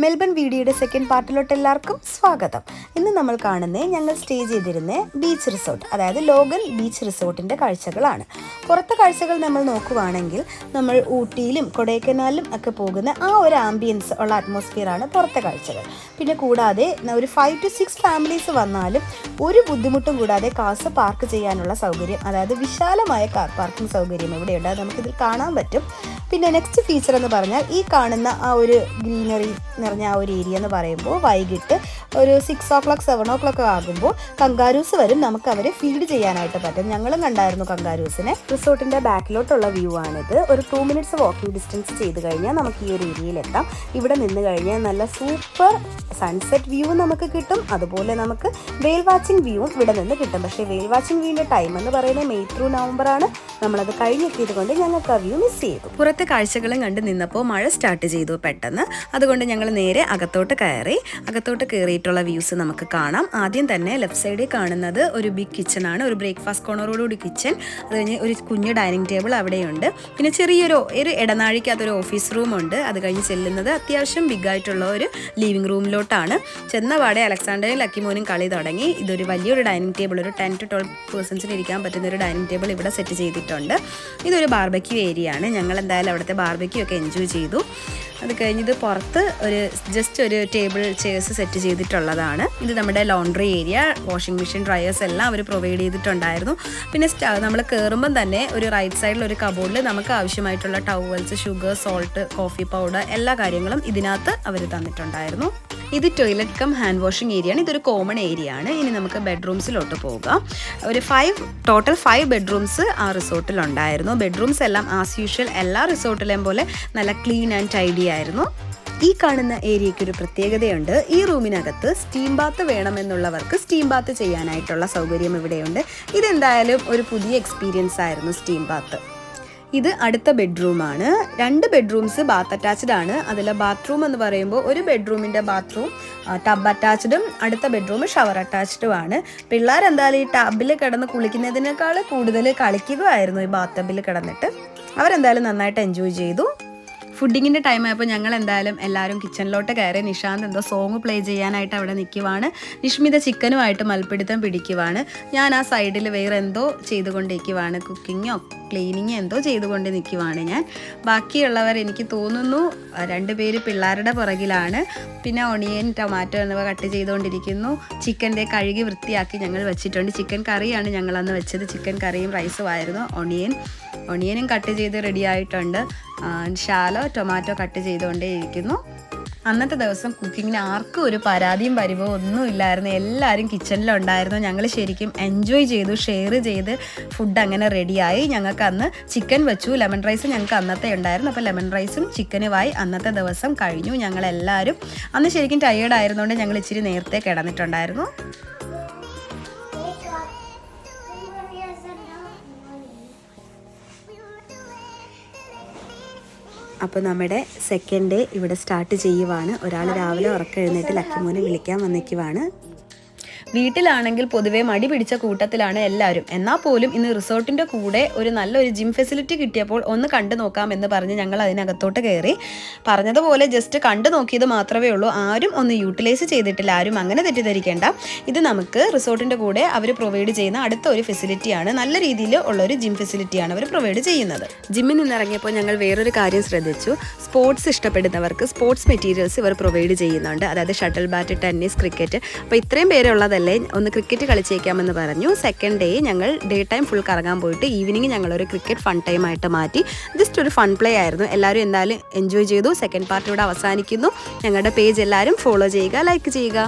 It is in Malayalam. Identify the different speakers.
Speaker 1: മെൽബൺ വീഡിയോയുടെ സെക്കൻഡ് പാർട്ടിലോട്ട് എല്ലാവർക്കും സ്വാഗതം. ഇന്ന് നമ്മൾ കാണുന്നത് ഞങ്ങൾ സ്റ്റേ ചെയ്തിരുന്ന ബീച്ച് റിസോർട്ട്, അതായത് ലോഗൻ ബീച്ച് റിസോർട്ടിൻ്റെ കാഴ്ചകളാണ്. പുറത്തെ കാഴ്ചകൾ നമ്മൾ നോക്കുവാണെങ്കിൽ നമ്മൾ ഊട്ടിയിലും കൊടൈക്കനാലിലും ഒക്കെ പോകുന്ന ആ ഒരു ആംബിയൻസ് ഉള്ള അറ്റ്മോസ്ഫിയറാണ് പുറത്തെ കാഴ്ചകൾ. പിന്നെ കൂടാതെ ഒരു 5 to 6 ഫാമിലീസ് വന്നാലും ഒരു ബുദ്ധിമുട്ടും കൂടാതെ കാർസ് പാർക്ക് ചെയ്യാനുള്ള സൗകര്യം, അതായത് വിശാലമായ കാർ പാർക്കിംഗ് സൗകര്യം ഇവിടെയുണ്ട്. അത് നമുക്കിതിൽ കാണാൻ പറ്റും. പിന്നെ നെക്സ്റ്റ് ഫീച്ചർ എന്ന് പറഞ്ഞാൽ ഈ കാണുന്ന ആ ഒരു ഗ്രീനറി നിറഞ്ഞ ആ ഒരു ഏരിയ എന്ന് പറയുമ്പോൾ വൈകിട്ട് ഒരു 6 o'clock 7 o'clock ആകുമ്പോൾ കങ്കാരൂസ് വരും. നമുക്ക് അവരെ ഫീഡ് ചെയ്യാനായിട്ട് പറ്റും. ഞങ്ങളും കണ്ടായിരുന്നു കങ്കാരൂസിനെ. റിസോർട്ടിൻ്റെ ബാക്കിലോട്ടുള്ള വ്യൂ ആണിത്. ഒരു 2 minutes വാക്കിംഗ് ഡിസ്റ്റൻസ് ചെയ്ത് കഴിഞ്ഞാൽ നമുക്ക് ഈ ഒരു ഏരിയയിലെത്താം. ഇവിടെ നിന്ന് കഴിഞ്ഞാൽ നല്ല സൂപ്പർ സൺസെറ്റ് വ്യൂ നമുക്ക് കിട്ടും. അതുപോലെ നമുക്ക് വെയിൽ വാച്ചിങ് വ്യൂവും ഇവിടെ നിന്ന് കിട്ടും. പക്ഷേ വെയിൽ വാച്ചിങ് വ്യൂവിൻ്റെ ടൈം എന്ന് പറയുന്നത് May through November ആണ്. നമ്മളത് കഴിഞ്ഞെത്തിയത് കൊണ്ട് ഞങ്ങൾക്ക് ആ വ്യൂ മിസ് ചെയ്തു. പുറത്തെ കാഴ്ചകളും കണ്ട് നിന്നപ്പോൾ മഴ സ്റ്റാർട്ട് ചെയ്തു പെട്ടെന്ന്. അതുകൊണ്ട് ഞങ്ങൾ നേരെ അകത്തോട്ട് കയറിയിട്ടുള്ള വ്യൂസ് നമുക്ക് കാണാം. ആദ്യം തന്നെ ലെഫ്റ്റ് സൈഡിൽ കാണുന്നത് ഒരു ബിഗ് കിച്ചൺ ആണ്. ഒരു ബ്രേക്ക്ഫാസ്റ്റ് കോർണറോടുകൂടി കിച്ചൺ, അത് കഴിഞ്ഞ് ഒരു കുഞ്ഞ് ഡൈനിങ് ടേബിൾ അവിടെയുണ്ട്. പിന്നെ ചെറിയൊരു ഇടനാഴിക്കകത്തൊരു ഓഫീസ് റൂം ഉണ്ട്. അത് കഴിഞ്ഞ് ചെല്ലുന്നത് അത്യാവശ്യം ബിഗ് ആയിട്ടുള്ള ഒരു ലിവിംഗ് റൂമിലോട്ടാണ്. ചെന്നപാടെ അലക്സാണ്ടറും ലക്കിമോനും കളി തുടങ്ങി. ഇതൊരു വലിയൊരു ഡൈനിങ് ടേബിൾ, ഒരു 10 to 12 പേഴ്സൺസിന് ഇരിക്കാൻ പറ്റുന്ന ഒരു ഡൈനിങ് ടേബിൾ ഇവിടെ സെറ്റ് ചെയ്തിട്ടുണ്ട്. ഇതൊരു ബാർബക്യൂ ഏരിയ ആണ്. ഞങ്ങൾ എന്തായാലും അവിടുത്തെ ബാർബക്യൂ ഒക്കെ എൻജോയ് ചെയ്തു. അത് കഴിഞ്ഞത് പുറത്ത് ജസ്റ്റ് ഒരു ടേബിൾ ചെയർസ് സെറ്റ് ചെയ്തിട്ടുള്ളതാണ്. ഇത് നമ്മുടെ laundry area, washing machine, dryers എല്ലാം അവർ പ്രൊവൈഡ് ചെയ്തിട്ടുണ്ടായിരുന്നു. പിന്നെ നമ്മൾ കയറുമ്പം തന്നെ ഒരു റൈറ്റ് സൈഡിൽ ഒരു കബോർഡിൽ നമുക്ക് ആവശ്യമായിട്ടുള്ള towels, sugar, salt, coffee powder എല്ലാ കാര്യങ്ങളും ഇതിനകത്ത് അവർ തന്നിട്ടുണ്ടായിരുന്നു. ഇത് toilet cum hand washing area ആണ്. ഇതൊരു കോമൺ ഏരിയ ആണ്. ഇനി നമുക്ക് ബെഡ്റൂംസിലോട്ട് പോകാം. ഒരു ടോട്ടൽ 5 ബെഡ്റൂംസ് ആ റിസോർട്ടിലുണ്ടായിരുന്നു. ബെഡ്റൂംസ് എല്ലാം ആസ് യൂഷ്വൽ എല്ലാ റിസോർട്ടിലെയും പോലെ നല്ല ക്ലീൻ ആൻഡ് ടൈഡി ആയിരുന്നു. ഈ കാണുന്ന ഏരിയയ്ക്ക് ഒരു പ്രത്യേകതയുണ്ട്. ഈ റൂമിനകത്ത് സ്റ്റീം ബാത്ത് വേണമെന്നുള്ളവർക്ക് സ്റ്റീം ബാത്ത് ചെയ്യാനായിട്ടുള്ള സൗകര്യം ഇവിടെയുണ്ട്. ഇതെന്തായാലും ഒരു പുതിയ എക്സ്പീരിയൻസ് ആയിരുന്നു സ്റ്റീം ബാത്ത്. ഇത് അടുത്ത ബെഡ്റൂമാണ്. 2 ബെഡ്റൂംസ് ബാത്ത് അറ്റാച്ച്ഡ് ആണ്. അതിൽ ബാത്റൂം എന്ന് പറയുമ്പോൾ ഒരു ബെഡ്റൂമിൻ്റെ ബാത്റൂം ടബ് അറ്റാച്ച്ഡും അടുത്ത ബെഡ്റൂം ഷവർ അറ്റാച്ച്ഡും ആണ്. പിള്ളേർ എന്തായാലും ഈ ടബിൽ കിടന്ന് കുളിക്കുന്നതിനേക്കാൾ കൂടുതൽ കളിക്കുകയായിരുന്നു ഈ ബാത്ത് ടബിൽ കിടന്നിട്ട്. അവരെന്തായാലും നന്നായിട്ട് എൻജോയ് ചെയ്തു. ഫുഡിങ്ങിൻ്റെ ടൈം ആയപ്പോൾ ഞങ്ങൾ എന്തായാലും എല്ലാവരും കിച്ചണിലോട്ട് കയറി. നിഷാന്ത് എന്തോ സോങ് പ്ലേ ചെയ്യാനായിട്ട് അവിടെ നിൽക്കുവാണ്. നിഷ്മിത ചിക്കനുമായിട്ട് മൽപ്പിടുത്തം പിടിക്കുവാണ്. ഞാൻ ആ സൈഡിൽ വേറെ എന്തോ ചെയ്തുകൊണ്ടിരിക്കുവാണ്. കുക്കിങ്ങോ ക്ലീനിങ്ങോ എന്തോ ചെയ്തുകൊണ്ട് നിൽക്കുവാണ് ഞാൻ. ബാക്കിയുള്ളവർ എനിക്ക് തോന്നുന്നു 2 പേര് പിള്ളേരുടെ പുറകിലാണ്. പിന്നെ ഒണിയൻ, ടൊമാറ്റോ എന്നിവ കട്ട് ചെയ്തുകൊണ്ടിരിക്കുന്നു. ചിക്കൻ്റെ കഴുകി വൃത്തിയാക്കി ഞങ്ങൾ വെച്ചിട്ടുണ്ട്. ചിക്കൻ കറിയാണ് ഞങ്ങളന്ന് വെച്ചത്. ചിക്കൻ കറിയും റൈസും ആയിരുന്നു. ഒണിയനും കട്ട് ചെയ്ത് റെഡി ആയിട്ടുണ്ട്. ഷാലോ ടൊമാറ്റോ കട്ട് ചെയ്തുകൊണ്ടേ ഇരിക്കുന്നു. അന്നത്തെ ദിവസം കുക്കിങ്ങിന് ആർക്കും ഒരു പരാതിയും പരിവോ ഒന്നും ഇല്ലായിരുന്നു. എല്ലാവരും കിച്ചണിലുണ്ടായിരുന്നു. ഞങ്ങൾ ശരിക്കും എൻജോയ് ചെയ്തു, ഷെയർ ചെയ്ത് ഫുഡ് അങ്ങനെ റെഡിയായി. ഞങ്ങൾക്ക് അന്ന് ചിക്കൻ വെച്ചു. ലെമൺ റൈസ് ഞങ്ങൾക്ക് അന്നത്തെ ഉണ്ടായിരുന്നു. അപ്പോൾ ലെമൺ റൈസും ചിക്കനുമായി അന്നത്തെ ദിവസം കഴിഞ്ഞു. ഞങ്ങളെല്ലാവരും അന്ന് ശരിക്കും ടയേർഡ് ആയിരുന്നുകൊണ്ട് ഞങ്ങൾ ഇച്ചിരി നേരത്തെ കിടന്നിട്ടുണ്ടായിരുന്നു. അപ്പോൾ നമ്മുടെ സെക്കൻഡ് ഡേ ഇവിടെ സ്റ്റാർട്ട് ചെയ്യുവാണ്. ഒരാൾ രാവിലെ ഉറക്കം ലക്കിമോനെ വിളിക്കാൻ വന്നിക്കുവാണ്. വീട്ടിലാണെങ്കിൽ പൊതുവേ മടി പിടിച്ച കൂട്ടത്തിലാണ് എല്ലാവരും. എന്നാൽ പോലും ഇന്ന് റിസോർട്ടിൻ്റെ കൂടെ ഒരു നല്ലൊരു ജിം ഫെസിലിറ്റി കിട്ടിയപ്പോൾ ഒന്ന് കണ്ടു നോക്കാമെന്ന് പറഞ്ഞ് ഞങ്ങൾ അതിനകത്തോട്ട് കയറി. പറഞ്ഞതുപോലെ ജസ്റ്റ് കണ്ടു നോക്കിയത് മാത്രമേ ഉള്ളൂ. ആരും ഒന്ന് യൂട്ടിലൈസ് ചെയ്തിട്ടില്ല. ആരും അങ്ങനെ തെറ്റിദ്ധരിക്കേണ്ട. ഇത് നമുക്ക് റിസോർട്ടിൻ്റെ കൂടെ അവർ പ്രൊവൈഡ് ചെയ്യുന്ന അടുത്ത ഒരു ഫെസിലിറ്റിയാണ്. നല്ല രീതിയിൽ ഉള്ളൊരു ജിം ഫെസിലിറ്റിയാണ് അവർ പ്രൊവൈഡ് ചെയ്യുന്നത്. ജിമ്മിൽ നിന്നിറങ്ങിയപ്പോൾ ഞങ്ങൾ വേറൊരു കാര്യം ശ്രദ്ധിച്ചു. സ്പോർട്സ് ഇഷ്ടപ്പെടുന്നവർക്ക് സ്പോർട്സ് മെറ്റീരിയൽസ് ഇവർ പ്രൊവൈഡ് ചെയ്യുന്നുണ്ട്. അതായത് ഷട്ടിൽ ബാറ്റ്, ടെന്നീസ്, ക്രിക്കറ്റ്. അപ്പോൾ ഇത്രയും പേരുള്ളതല്ലേ, ഒന്ന് ക്രിക്കറ്റ് കളിച്ചേക്കാമെന്ന് പറഞ്ഞു. സെക്കൻഡ് ഡേ ഞങ്ങൾ ഡേ ടൈം ഫുൾ കറങ്ങാൻ പോയിട്ട് ഈവനിങ് ഞങ്ങളൊരു ക്രിക്കറ്റ് ഫൺ ടൈം ആയിട്ട് മാറ്റി. ജസ്റ്റ് ഒരു ഫൺ പ്ലേ ആയിരുന്നു. എല്ലാവരും എന്തായാലും എൻജോയ് ചെയ്തു. സെക്കൻഡ് പാർട്ട് ഇവിടെ അവസാനിക്കുന്നു. ഞങ്ങളുടെ പേജ് എല്ലാവരും ഫോളോ ചെയ്യുക, ലൈക്ക് ചെയ്യുക.